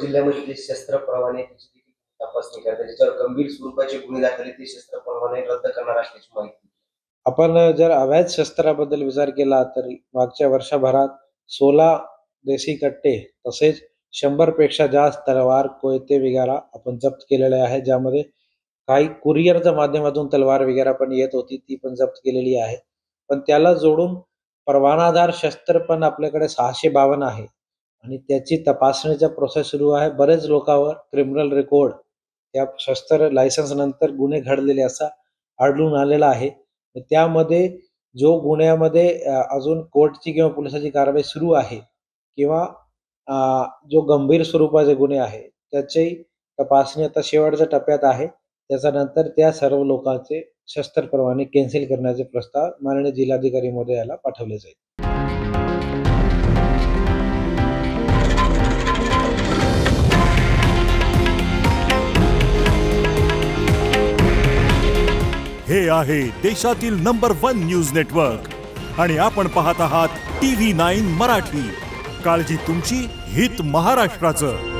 जिल्ह्यामध्ये जे शस्त्र परवाने त्याची तपासणी करते, ज्याच्यावर गंभीर स्वरूपाचे गुन्हे दाखल ते शस्त्र परवाने रद्द करणार असल्याची माहिती. आपण जर अवैध शस्त्राबद्दल विचार केला तर मागच्या वर्षभरात 16 देशी कट्टे तसेच 100 पेक्षा जास्त तलवार, कोयते वगैरे आपण जप्त केलेले आहे, ज्यामध्ये काही कुरिअरच्या माध्यमातून तलवार वगैरे पण येत होती, ती पण जप्त केलेली आहे. पण त्याला जोडून परवानादार शस्त्र पण आपल्याकडे 652 आहे आणि त्याची तपासणीचा प्रोसेस सुरू आहे. बरेच लोकांवर क्रिमिनल रेकॉर्ड त्या शस्त्र लायसन्स नंतर गुन्हे घडलेले असा आढळून आलेला आहे. त्यामध्ये जो गुन्ह्यामध्ये अजून कोर्टची किंवा पोलिसाची कारवाई सुरू आहे किंवा जो गंभीर स्वरूपाचे गुन्हे आहे त्याची तपासणी आता शेवटच्या टप्प्यात आहे. त्याच्यानंतर त्या सर्व लोकांचे शस्त्र परवाने कॅन्सल करण्याचे प्रस्ताव माननीय जिल्हाधिकारी महोदयाला पाठवले जाईल. हे आहे देशातील नंबर 1 न्यूज नेटवर्क आणि आपण पाहत आहात TV9 मराठी. काळजी तुमची, हित महाराष्ट्राचं.